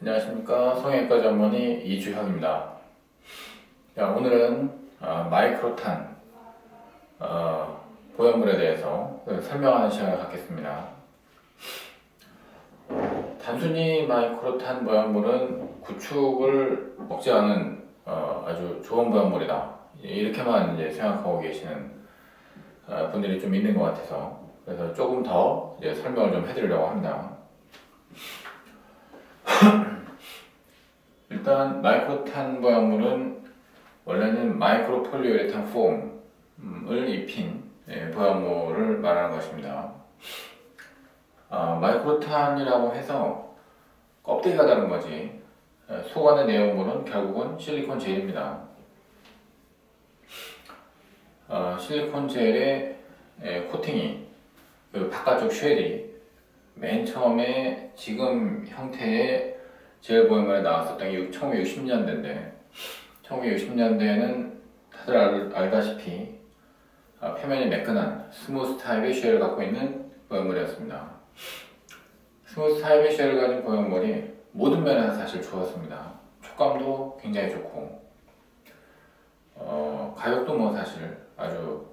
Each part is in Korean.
안녕하십니까. 성형외과 전문의 이주혁입니다. 자, 오늘은 마이크로탄 보형물에 대해서 설명하는 시간을 갖겠습니다. 단순히 마이크로탄 보형물은 구축을 억제하는 아주 좋은 보형물이다, 이렇게만 이제 생각하고 계시는 분들이 좀 있는 것 같아서, 그래서 조금 더 이제 설명을 좀 해드리려고 합니다. 일단 마이크로탄 보형물은 원래는 마이크로 폴리우레탄 폼을 입힌 보형물을 말하는 것입니다. 마이크로탄이라고 해서 껍데기가 다른 거지, 속 안의 내용물은 결국은 실리콘 젤입니다. 실리콘 젤의 코팅이, 그 바깥쪽 쉘이 맨 처음에 지금 형태의 젤 보형물에 나왔었던 게 1960년대인데, 1960년대에는 다들 알다시피 표면이 매끈한 스무스 타입의 쉘을 갖고 있는 보형물이었습니다. 스무스 타입의 쉘을 가진 보형물이 모든 면에서 사실 좋았습니다. 촉감도 굉장히 좋고, 가격도 뭐 사실 아주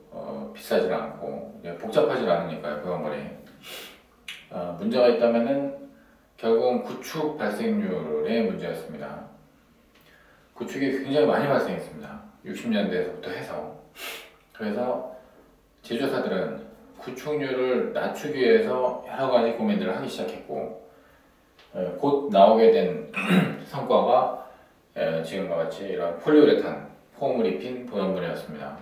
비싸질 않고 복잡하지 않으니까요, 보형물이. 문제가 있다면은 결국은 구축 발생률의 문제였습니다. 구축이 굉장히 많이 발생했습니다. 60년대에서부터 해서. 그래서 제조사들은 구축률을 낮추기 위해서 여러 가지 고민들을 하기 시작했고, 곧 나오게 된 성과가 지금과 같이 이런 폴리우레탄 폼을 입힌 보형물이었습니다.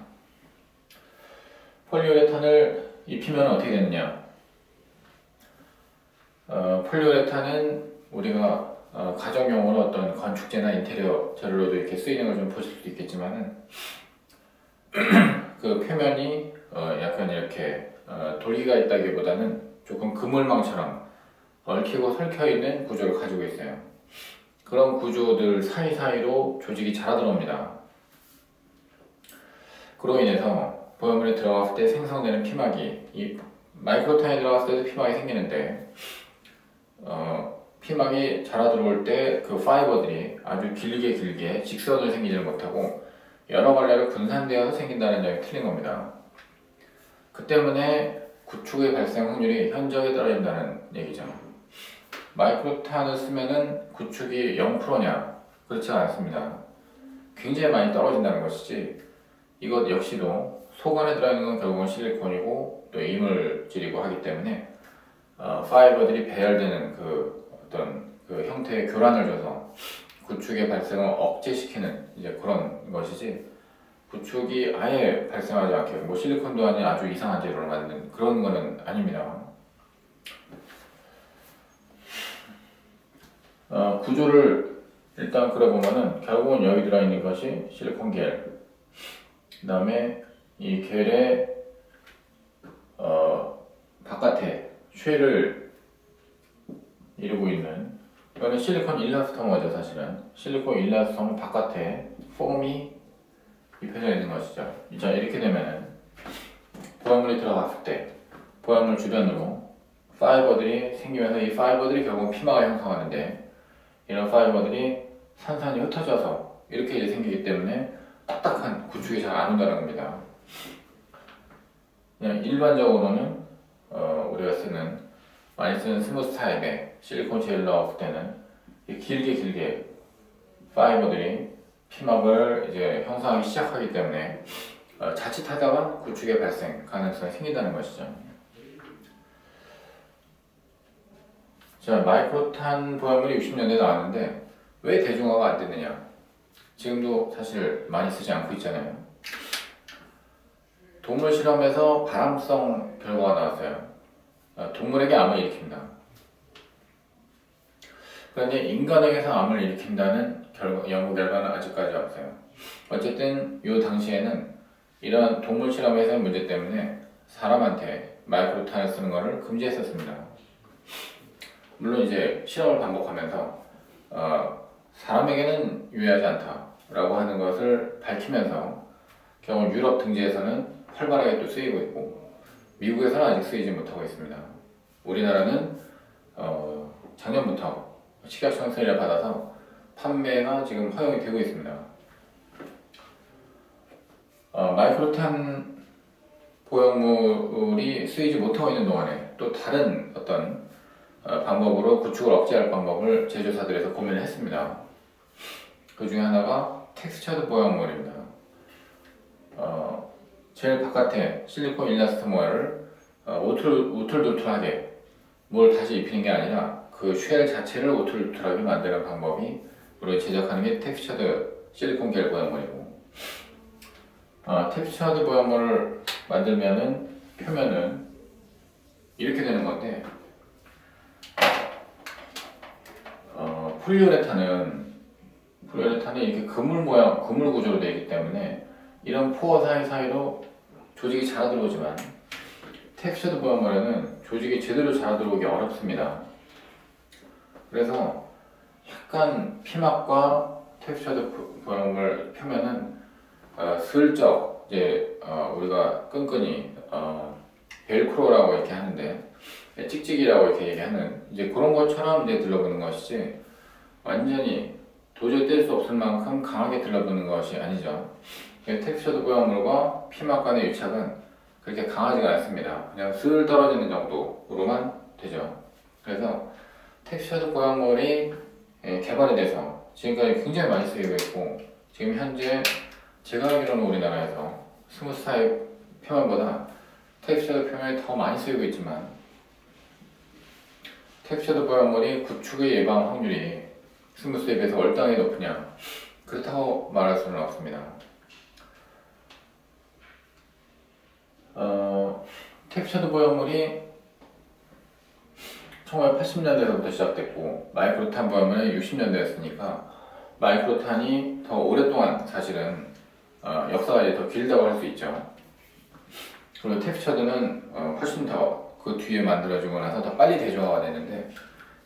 폴리우레탄을 입히면 어떻게 되느냐? 폴리우레탄은 우리가 가정용으로 어떤 건축재나 인테리어 재료로도 이렇게 쓰이는 걸 좀 보실 수도 있겠지만은 그 표면이 약간 이렇게 돌기가 있다기보다는 조금 그물망처럼 얽히고 설켜 있는 구조를 가지고 있어요. 그런 구조들 사이사이로 조직이 자라 들어옵니다. 그로 인해서 보형물에 들어갔을 때 생성되는 피막이, 이 마이크로탄에 들어갔을 때도 피막이 생기는데, 피막이 자라 들어올 때 그 파이버들이 아주 길게 직선으로 생기지 못하고 여러 갈래로 분산되어서 생긴다는 점이 틀린 겁니다. 그 때문에 구축의 발생 확률이 현저히 떨어진다는 얘기죠. 마이크로탄을 쓰면은 구축이 0%냐? 그렇지 않습니다. 굉장히 많이 떨어진다는 것이지, 이것 역시도 속 안에 들어있는 건 결국은 실리콘이고 또 이물질이고 하기 때문에 파이버들이 배열되는 그 어떤 그 형태의 교란을 줘서 구축의 발생을 억제시키는 이제 그런 것이지, 구축이 아예 발생하지 않게, 뭐 실리콘도 아닌 아주 이상한 재료를 만드는 그런 거는 아닙니다. 구조를 일단 그려보면은 결국은 여기 들어있는 것이 실리콘 겔, 그 다음에 이 겔의 바깥에 쉘을 이루고 있는, 이거는 실리콘 일라스토머죠. 사실은 실리콘 일라스토머 바깥에 폼이 입혀져 있는 것이죠. 자, 이렇게 되면은 보형물이 들어갔을 때 보형물 주변으로 파이버들이 생기면서 이 파이버들이 결국 피막을 형성하는데, 이런 파이버들이 산산이 흩어져서 이렇게 이제 생기기 때문에 딱딱한 구축이 잘 안 온다는 겁니다. 그냥 일반적으로는 우리가 많이 쓰는 스무스 타입의 실리콘 젤 넣었을 때는 길게 파이버들이 피막을 이제 형성하기 시작하기 때문에 자칫하다가 구축의 발생 가능성이 생긴다는 것이죠. 자, 마이크로탄 보형물이 60년대에 나왔는데 왜 대중화가 안 됐느냐? 지금도 사실 많이 쓰지 않고 있잖아요. 동물 실험에서 발암성 결과가 나왔어요. 동물에게 암을 일으킨다. 그런데 인간에게서 암을 일으킨다는 연구 결과는 아직까지 없어요. 어쨌든 이 당시에는 이런 동물 실험에서의 문제 때문에 사람한테 마이크로탄을 쓰는 것을 금지했었습니다. 물론 이제 실험을 반복하면서 사람에게는 유해하지 않다라고 하는 것을 밝히면서 결국 유럽 등지에서는 활발하게 또 쓰이고 있고, 미국에서는 아직 쓰이지 못하고 있습니다. 우리나라는 작년부터 식약청세를 받아서 판매가 지금 허용이 되고 있습니다. 마이크로탄 보형물이 쓰이지 못하고 있는 동안에 또 다른 어떤 방법으로 구축을 억제할 방법을 제조사들에서 고민을 했습니다. 그 중에 하나가 텍스처드 보형물입니다. 제일 바깥에 실리콘 일라스토모어를 우툴우툴하게 뭘 다시 입히는 게 아니라 그 쉘 자체를 우툴우툴하게 만드는 방법이 우리가 제작하는 게 텍스처드 실리콘 겔 보형물이고, 텍스처드 보형물을 만들면은 표면은 이렇게 되는 건데, 폴리우레탄은 이렇게 그물 구조로 되어 있기 때문에 이런 포어 사이사이로 조직이 잘 들어오지만 텍스처드 보형물에는 조직이 제대로 잘 들어오기 어렵습니다. 그래서 약간 피막과 텍스처드 보형물 표면은 슬쩍 이제 우리가 끈끈이 벨크로라고 이렇게 하는데, 찍찍이라고 이렇게 얘기하는 이제 그런 것처럼 이제 들러붙는 것이지 완전히 도저히 뗄 수 없을 만큼 강하게 들러붙는 것이 아니죠. 텍스처드 보형물과 피막 간의 유착은 그렇게 강하지가 않습니다. 그냥 슬 떨어지는 정도로만 되죠. 그래서 텍스처드 보형물이 개발이 돼서 지금까지 굉장히 많이 쓰이고 있고, 지금 현재 제가 알기로는 우리나라에서 스무스 타입 표면보다 텍스처드 표면이 더 많이 쓰이고 있지만, 텍스처드 보형물이 구축의 예방 확률이 스무스에 비해서 얼당이 높으냐, 그렇다고 말할 수는 없습니다. 텍스처드 보형물이 1980년대부터 시작됐고 마이크로탄 보형물은 60년대였으니까 마이크로탄이 더 오랫동안 사실은 역사가 이제 더 길다고 할 수 있죠. 그리고 텍스처드는 훨씬 더 그 뒤에 만들어지고 나서 더 빨리 대중화가 됐는데,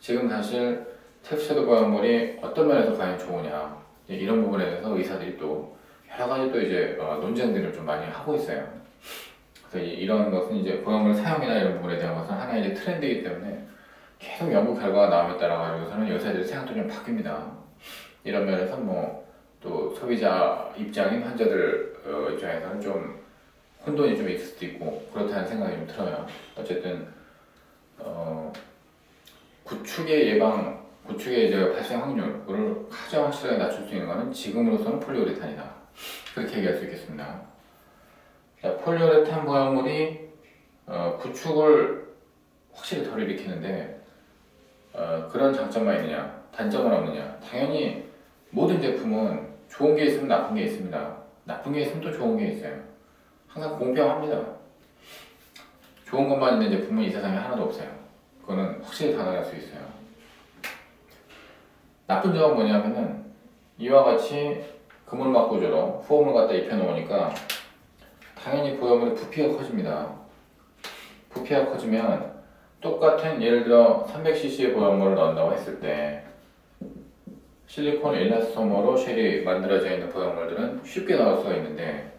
지금 사실 텍스처드 보형물이 어떤 면에서 과연 좋으냐, 이런 부분에 대해서 의사들이 또 여러 가지 또 이제 논쟁들을 좀 많이 하고 있어요. 그래서 이런 것은 이제 보형물 사용이나 이런 부분에 대한 것은 하나의 이제 트렌드이기 때문에 계속 연구 결과가 나옴에 따라 가지고서는 의사들의 생각도 좀 바뀝니다. 이런 면에서 또 소비자 입장인 환자들 입장에서는 좀 혼돈이 좀 있을 수도 있고 그렇다는 생각이 좀 들어요. 어쨌든 구축의 이제 발생 확률을 가장 확실하게 낮출 수 있는 것은 지금으로서는 폴리우레탄이다, 그렇게 얘기할 수 있겠습니다. 자, 폴리우레탄 보형물이 구축을 확실히 덜 일으키는데 그런 장점만 있느냐, 단점은 없느냐? 당연히 모든 제품은 좋은 게 있으면 나쁜 게 있습니다. 나쁜 게 있으면 또 좋은 게 있어요. 항상 공평합니다. 좋은 것만 있는 제품은 이 세상에 하나도 없어요. 그거는 확실히 단언할 수 있어요. 나쁜 점은 뭐냐면은 이와 같이 그물막 구조로 포함을 갖다 입혀놓으니까 당연히 보형물의 부피가 커집니다. 부피가 커지면 똑같은, 예를 들어 300cc의 보형물을 넣는다고 했을 때 실리콘 일라스토머로 쉘이 만들어져 있는 보형물들은 쉽게 나올 수가 있는데,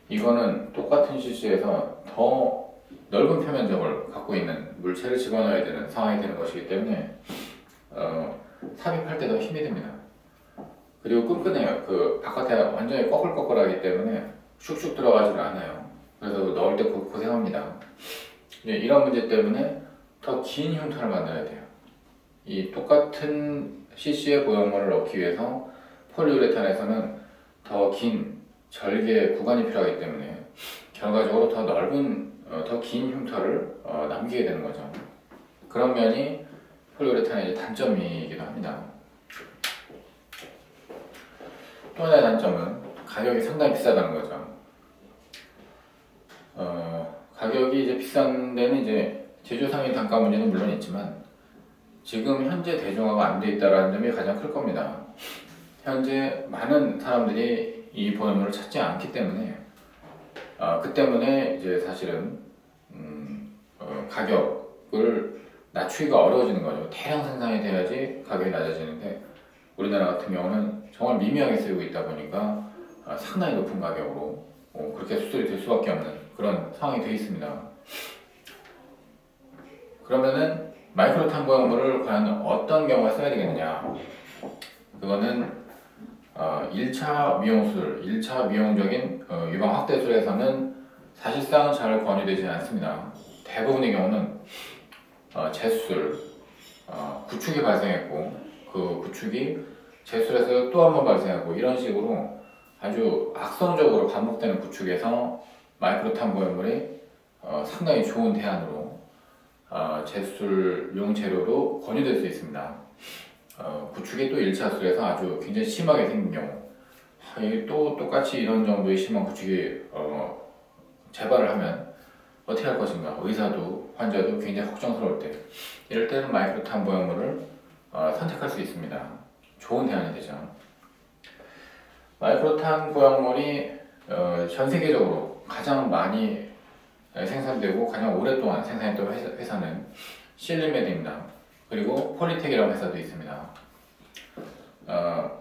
이거는 똑같은 cc에서 더 넓은 표면적을 갖고 있는 물체를 집어넣어야 되는 상황이 되는 것이기 때문에 삽입할 때 더 힘이 듭니다. 그리고 끈끈해요. 그 바깥에 완전히 꺼끌꺼끌하기 때문에 슉슉 들어가지를 않아요. 그래서 넣을 때 고생합니다. 이런 문제 때문에 더 긴 흉터를 만들어야 돼요. 이 똑같은 cc의 보형물을 넣기 위해서 폴리우레탄에서는 더 긴 절개 구간이 필요하기 때문에 결과적으로 더 넓은, 더 긴 흉터를 남기게 되는 거죠. 그런 면이 폴리우레탄의 단점이기도 합니다. 또 하나의 단점은 가격이 상당히 비싸다는 거죠. 가격이 이제 비싼 데는 이제 제조상의 단가 문제는 물론 있지만 지금 현재 대중화가 안 돼 있다는 점이 가장 클 겁니다. 현재 많은 사람들이 이 보형물을 찾지 않기 때문에 그 때문에 이제 사실은 가격을 낮추기가 어려워지는 거죠. 대량 생산이 돼야지 가격이 낮아지는데 우리나라 같은 경우는 정말 미미하게 쓰이고 있다 보니까 상당히 높은 가격으로 그렇게 수출이 될 수밖에 없는 그런 상황이 되어 있습니다. 그러면은 마이크로탄 보형물을 과연 어떤 경우에 써야 되겠느냐? 그거는 1차 미용술, 1차 미용적인 유방 확대술에서는 사실상 잘 권유되지 않습니다. 대부분의 경우는 재수술, 구축이 발생했고 그 구축이 재수술에서 또 한 번 발생하고 이런 식으로 아주 악성적으로 반복되는 구축에서 마이크로탄 보형물이 상당히 좋은 대안으로 재수술용 재료로 권유될 수 있습니다. 구축이 또 1차 술에서 아주 굉장히 심하게 생긴 경우, 또 똑같이 이런 정도의 심한 구축이 재발을 하면 어떻게 할 것인가, 의사도 환자도 굉장히 걱정스러울 때, 이럴 때는 마이크로탄 보형물을 선택할 수 있습니다. 좋은 대안이 되죠. 마이크로탄 보형물이 전 세계적으로 가장 많이 생산되고 가장 오랫동안 생산했던 회사는 실리메드입니다. 그리고 폴리텍이라는 회사도 있습니다.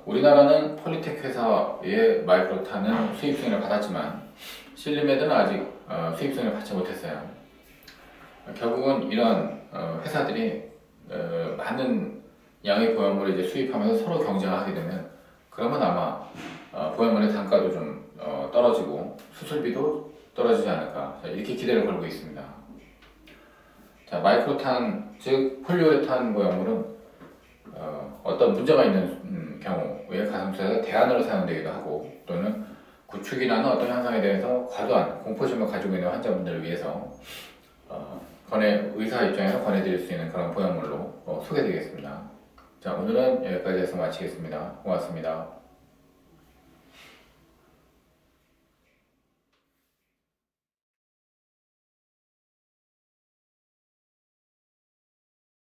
우리나라는 폴리텍 회사의 마이크로탄은 수입 승인을 받았지만 실리메드는 아직 수입 승인을 받지 못했어요. 결국은 이런 회사들이 많은 양의 보형물을 이제 수입하면서 서로 경쟁하게 되면, 그러면 아마 보형물의 단가도 좀 떨어지고 수술비도 떨어지지 않을까, 이렇게 기대를 걸고 있습니다. 자, 마이크로탄, 즉 폴리우레탄 보형물은 어떤 문제가 있는 경우에 가슴살에서 대안으로 사용되기도 하고, 또는 구축이라는 어떤 현상에 대해서 과도한 공포심을 가지고 있는 환자분들을 위해서 의사 입장에서 권해드릴 수 있는 그런 보형물로 소개드리겠습니다. 자, 오늘은 여기까지 해서 마치겠습니다. 고맙습니다.